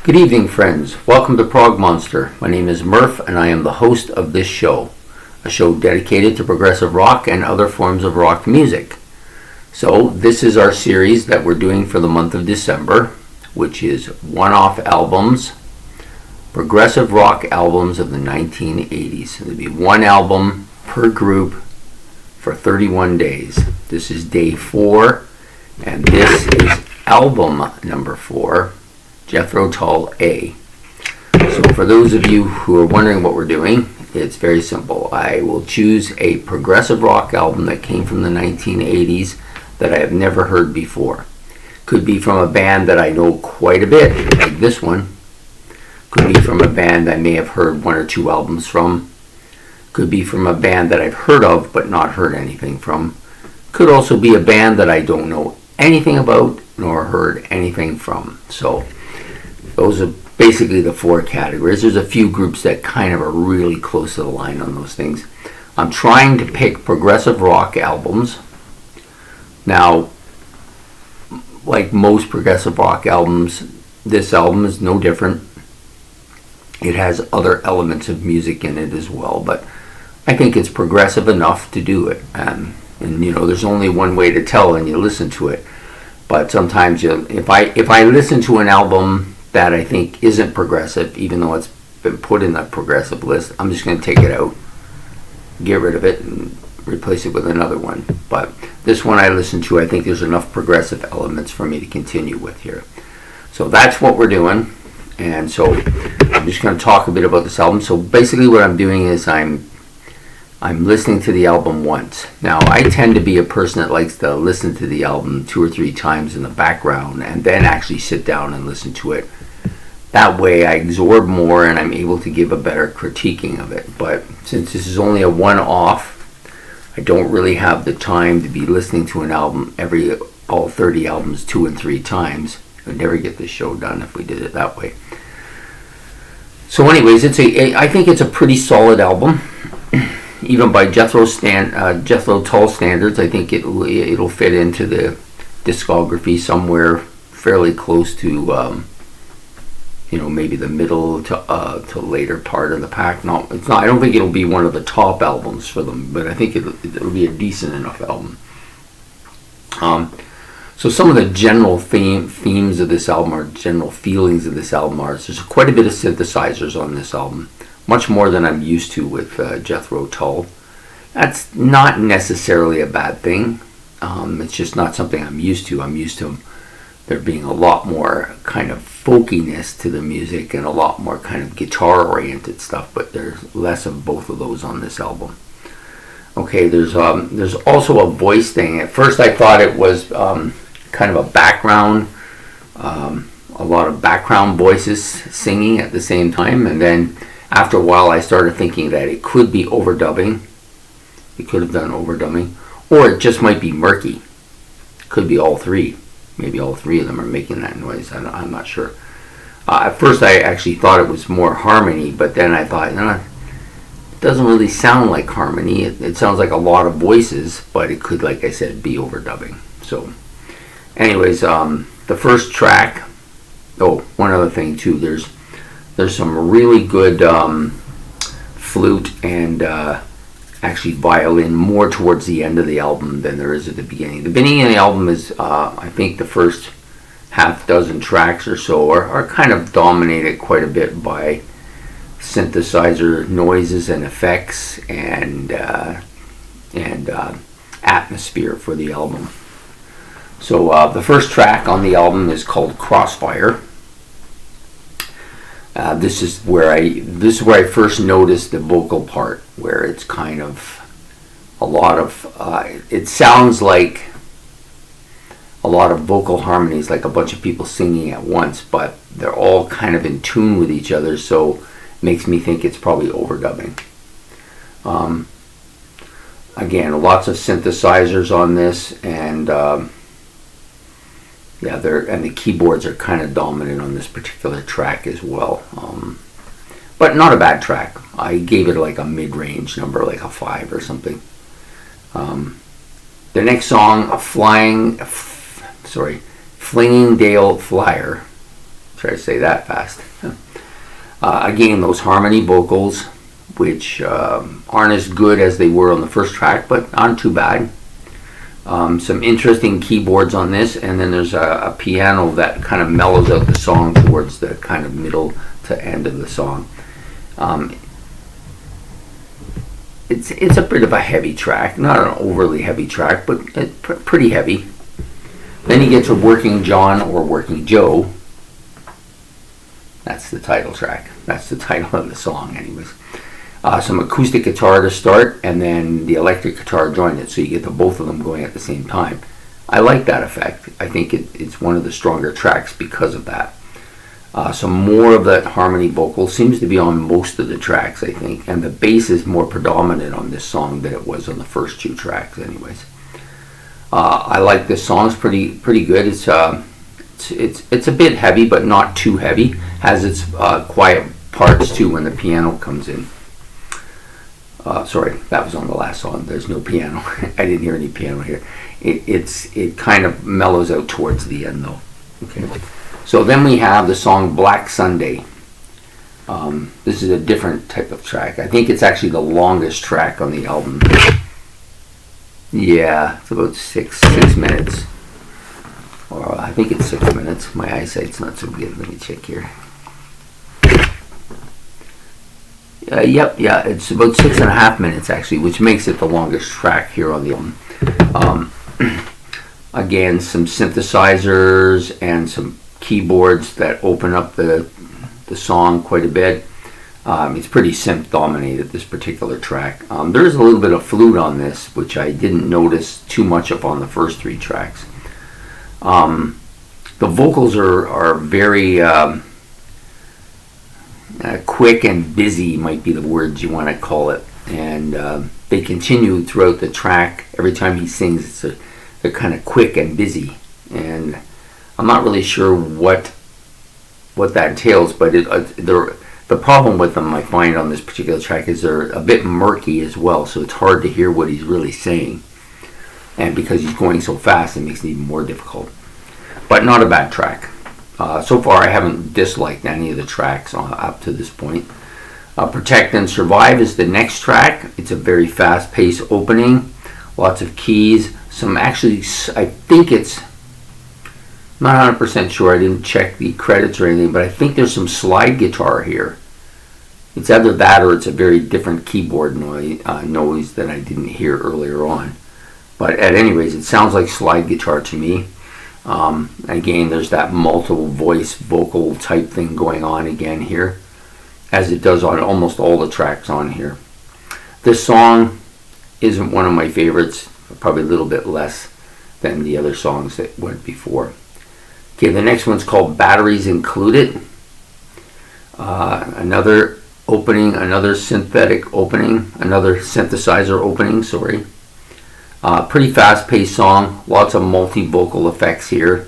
Good evening, friends. Welcome to Prog Monster. My name is Murph, and I am the host of this show, a show dedicated to progressive rock and other forms of rock music. So, this is our series that we're doing for the month of December, which is one-off albums, progressive rock albums of the 1980s. There'll be one album per group for 31 days. This is day 4, and this is album number 4. Jethro Tull A. So for those of you who are wondering what we're doing, it's very simple. I will choose a progressive rock album that came from the 1980s that I have never heard before. Could be from a band that I know quite a bit, like this one. Could be from a band I may have heard one or two albums from. Could be from a band that I've heard of but not heard anything from. Could also be a band that I don't know anything about nor heard anything from. So those are basically the 4 categories. There's a few groups that kind of are really close to the line on those things. I'm trying to pick progressive rock albums. Now, like most progressive rock albums, this album is no different. It has other elements of music in it as well, but I think it's progressive enough to do it. And you know, there's only one way to tell when you listen to it. But sometimes if I listen to an album that I think isn't progressive, even though it's been put in the progressive list, I'm just going to take it out, get rid of it, and replace it with another one. But this one I listen to, I think there's enough progressive elements for me to continue with here. So that's what we're doing. And so I'm just going to talk a bit about this album. So basically what I'm doing is I'm listening to the album once. Now, I tend to be a person that likes to listen to the album 2 or 3 times in the background and then actually sit down and listen to it. That way I absorb more and I'm able to give a better critiquing of it. But since this is only a one-off, I don't really have the time to be listening to an album all 30 albums 2 and 3 times. I'd never get this show done if we did it that way. So anyways, I think it's a pretty solid album. Even by Jethro Tull standards, I think it'll fit into the discography somewhere fairly close to maybe the middle to later part of the pack. No, it's not. I don't think it'll be one of the top albums for them, but I think it'll be a decent enough album. So some of the general themes of this album, or general feelings of this album, are there's quite a bit of synthesizers on this album. Much more than I'm used to with Jethro Tull. That's not necessarily a bad thing. It's just not something I'm used to. I'm used to there being a lot more kind of folkiness to the music and a lot more kind of guitar-oriented stuff, but there's less of both of those on this album. Okay, there's also a voice thing. At first I thought it was kind of a background, a lot of background voices singing at the same time, and then after a while I started thinking that it could be overdubbing. It could have done overdubbing. Or it just might be murky. Could be all 3. Maybe all 3 of them are making that noise. I'm not sure. At first I actually thought it was more harmony, but then I thought, no, it doesn't really sound like harmony. It sounds like a lot of voices, but it could, like I said, be overdubbing. So anyways, the first track, one other thing too, there's some really good flute and actually violin more towards the end of the album than there is at the beginning. The beginning of the album is, I think the first half dozen tracks or so are kind of dominated quite a bit by synthesizer noises and effects and atmosphere for the album. So the first track on the album is called Crossfire. This is where I first noticed the vocal part, where it's kind of a lot of it sounds like a lot of vocal harmonies, like a bunch of people singing at once, but they're all kind of in tune with each other, so it makes me think it's probably overdubbing. Again, lots of synthesizers on this, and and the keyboards are kind of dominant on this particular track as well. But not a bad track. I gave it like a mid-range number, like a 5 or something. The next song, Flinging Dale Flyer, Try to say that fast. Again, those harmony vocals, which aren't as good as they were on the first track, but aren't too bad. Some interesting keyboards on this, and then there's a piano that kind of mellows out the song towards the kind of middle to end of the song. It's a bit of a heavy track, not an overly heavy track, but pretty heavy. Then you get to Working John or Working Joe. That's the title track. That's the title of the song, anyways. Some acoustic guitar to start, and then the electric guitar join it, so you get the both of them going at the same time. I like that effect. I think it's one of the stronger tracks because of that. Some more of that harmony vocal seems to be on most of the tracks, I think, and the bass is more predominant on this song than it was on the first two tracks, anyways. I like this song. It's pretty good. It's a bit heavy, but not too heavy. Has its quiet parts too when the piano comes in. Sorry, that was on the last song. There's no piano. I didn't hear any piano here. It kind of mellows out towards the end though. Okay. So then we have the song Black Sunday. This is a different type of track. I think it's actually the longest track on the album. Yeah, it's about six minutes. Or I think it's 6 minutes. My eyesight's not so good. Let me check here. Yeah, it's about 6.5 minutes actually, which makes it the longest track here on the album. Again, some synthesizers and some keyboards that open up the song quite a bit. It's pretty synth dominated, this particular track. There is a little bit of flute on this, which I didn't notice too much of on the first three tracks. The vocals are very quick and busy, might be the words you want to call it, and they continue throughout the track. Every time he sings, they're kind of quick and busy, and I'm not really sure what that entails, but the problem with them I find on this particular track is they're a bit murky as well, so it's hard to hear what he's really saying, and because he's going so fast it makes it even more difficult. But not a bad track. So far I haven't disliked any of the tracks up to this point. Protect and Survive is the next track. It's a very fast-paced opening, lots of keys, some actually, I think it's, not 100% sure, I didn't check the credits or anything, but I think there's some slide guitar here. It's either that or it's a very different keyboard noise that I didn't hear earlier on. But at any rate, it sounds like slide guitar to me. Again, there's that multiple voice vocal type thing going on again here, as it does on almost all the tracks on here. This song isn't one of my favorites, probably a little bit less than the other songs that went before. Okay, the next one's called Batteries Included. Another opening, another synthetic opening, another synthesizer opening, sorry. Pretty fast-paced song, lots of multi-vocal effects here.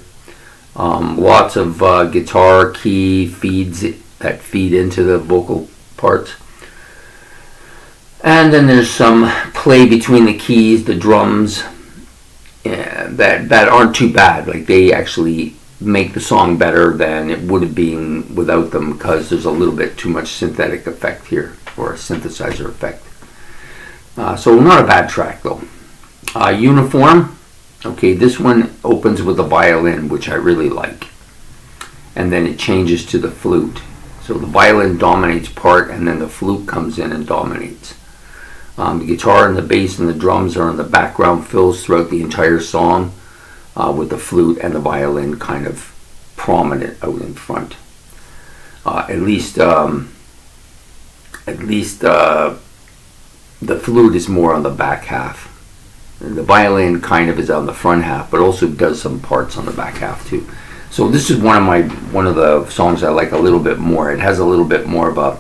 Lots of guitar key feeds that feed into the vocal parts. And then there's some play between the keys, the drums, that aren't too bad. Like, they actually make the song better than it would have been without them, because there's a little bit too much synthetic effect here, or a synthesizer effect. So not a bad track though. Uniform. Okay, this one opens with a violin, which I really like, and then it changes to the flute. So the violin dominates part, and then the flute comes in and dominates. The guitar and the bass and the drums are in the background fills throughout the entire song, with the flute and the violin kind of prominent out in front. At least the flute is more on the back half. And the violin kind of is on the front half, but also does some parts on the back half too. So this is one of the songs I like a little bit more. It has a little bit more of a,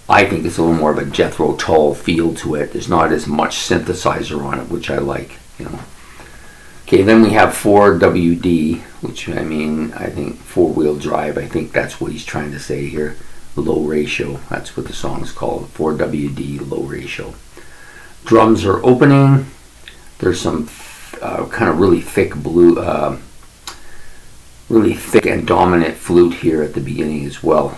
I think it's a little more of a Jethro Tull feel to it. There's not as much synthesizer on it, which I like, you know. Okay, then we have 4WD, which I think four-wheel drive. I think that's what he's trying to say here. Low ratio. That's what the song is called. 4WD, low ratio. Drums are opening. There's some kind of really thick blue really thick and dominant flute here at the beginning as well.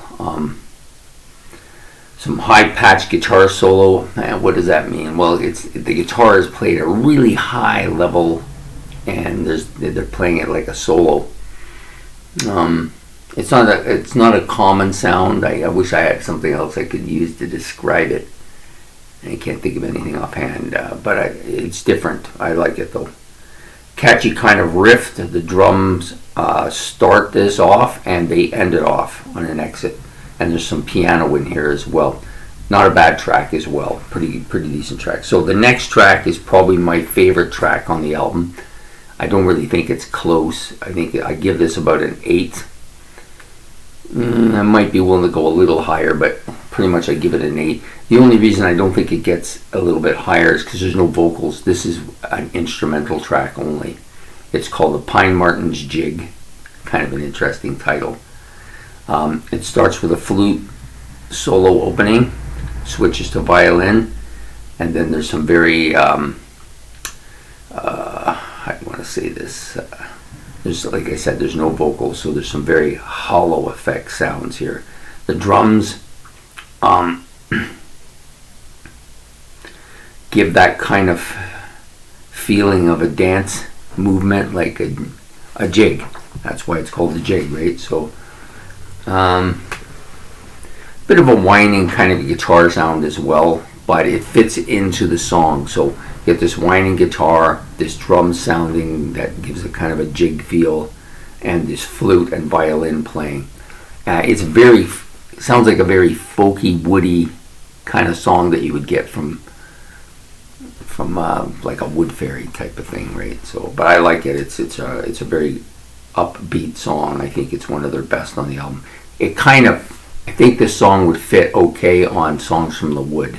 Some high patch guitar solo. What does that mean? Well, the guitar is played at a really high level, and they're playing it like a solo. It's not a common sound. I wish I had something else I could use to describe it. I can't think of anything offhand, but it's different. I like it though. Catchy kind of riff. The drums start this off and they end it off on an exit. And there's some piano in here as well. Not a bad track as well. Pretty decent track. So the next track is probably my favorite track on the album. I don't really think it's close. I think I give this about an 8. I might be willing to go a little higher, but pretty much I give it an 8. The only reason I don't think it gets a little bit higher is because there's no vocals. This is an instrumental track only. It's called The Pine Martin's Jig. Kind of an interesting title. It starts with a flute solo opening, switches to violin, and then there's some very, I want to say this, there's, like I said, there's no vocals, so there's some very hollow effect sounds here. The drums give that kind of feeling of a dance movement, like a jig. That's why it's called a jig, right? So bit of a whining kind of guitar sound as well, but it fits into the song. So you get this whining guitar, this drum sounding that gives it kind of a jig feel, and this flute and violin playing. It sounds like a very folky, woody kind of song that you would get from like a wood fairy type of thing, right? So, but I like it. It's a very upbeat song. I think it's one of their best on the album. I think this song would fit okay on Songs from the Wood.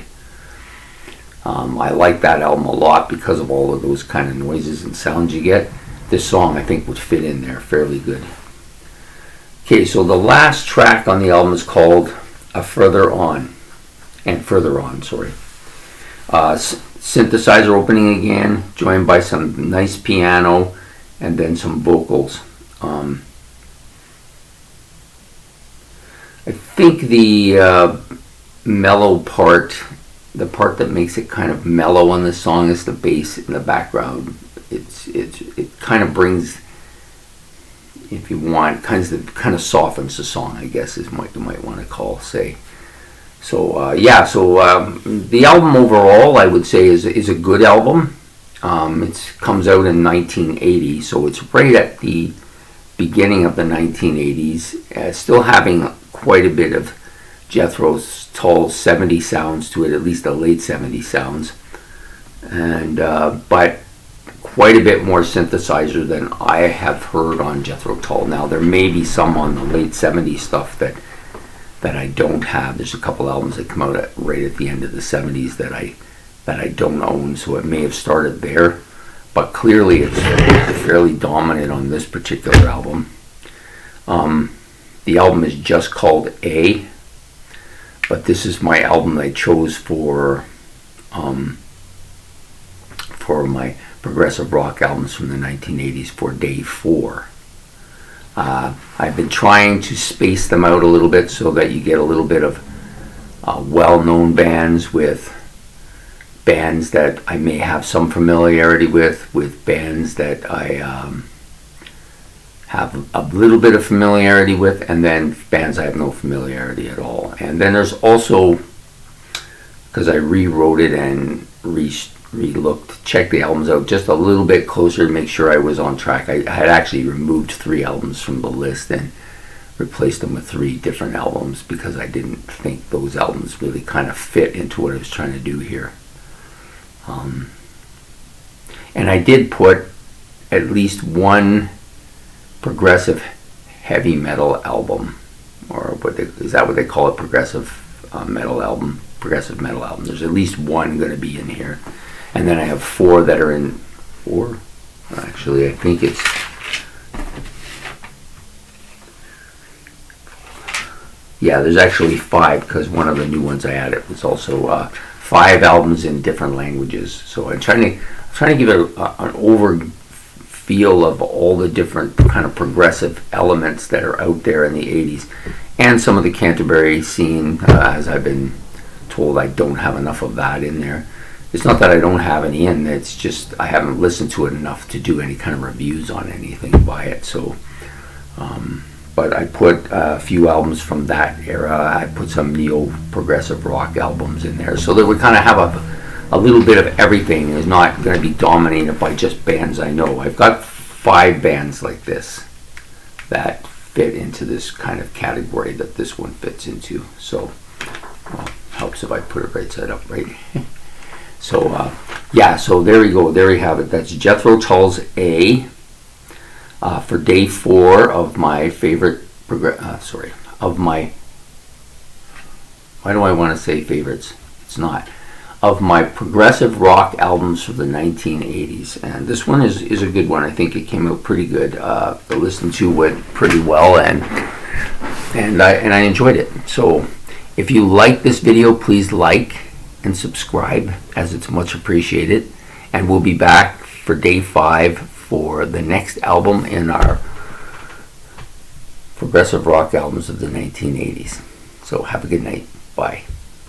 I like that album a lot because of all of those kind of noises and sounds you get. This song I think would fit in there fairly good. Okay, so the last track on the album is called Further On. Synthesizer opening again, joined by some nice piano and then some vocals. I think the mellow part, the part that makes it kind of mellow on the song, is the bass in the background. It kind of brings, if you want, kind of softens the song, I guess is what you might want to say. So the album overall, I would say, is a good album. It comes out in 1980, so it's right at the beginning of the 1980s, still having quite a bit of Jethro Tull's 70s sounds to it, at least the late 70s sounds, and but quite a bit more synthesizer than I have heard on Jethro Tull. Now there may be some on the late 70s stuff that I don't have. There's a couple albums that come out right at the end of the 70s that I don't own, so it may have started there, but clearly it's fairly dominant on this particular album. The album is just called A, but this is my album I chose for my progressive rock albums from the 1980s for day 4. I've been trying to space them out a little bit so that you get a little bit of well-known bands with bands that I may have some familiarity with bands that I have a little bbit of familiarity with, and then bands I have no familiarity at all. And then there's also, because I rewrote it and checked the albums out just a little bit closer to make sure I was on track. I had actually removed 3 albums from the list and replaced them with 3 different albums because I didn't think those albums really kind of fit into what I was trying to do here. And I did put at least one progressive heavy metal album, or is that what they call it? Progressive metal album. Progressive metal album. There's at least one going to be in here, and then I have 4 that are in. Or actually, I think it's. Yeah, there's actually 5 because one of the new ones I added was also 5 albums in different languages. So I'm trying to give it an feel of all the different kind of progressive elements that are out there in the 80s, and some of the Canterbury scene, as I've been told I don't have enough of that in there. It's not that I don't have any in, it's just I haven't listened to it enough to do any kind of reviews on anything by it. So but I put a few albums from that era. I put some neo-progressive rock albums in there, so that we kind of have a little bit of everything. It's not going to be dominated by just bands I know. I've got 5 bands like this that fit into this kind of category that this one fits into. So, well, helps if I put it right side up, right? So, yeah, so there you go. There you have it. That's Jethro Tull's A. For day 4 of my favorite, of my, why do I want to say favorites? It's not. Of my progressive rock albums for the 1980s. And this one is a good one. I think it came out pretty good. I listened to it pretty well, and I enjoyed it. So if you like this video, please like and subscribe, as it's much appreciated. And we'll be back for day 5 for the next album in our progressive rock albums of the 1980s. So have a good night. Bye.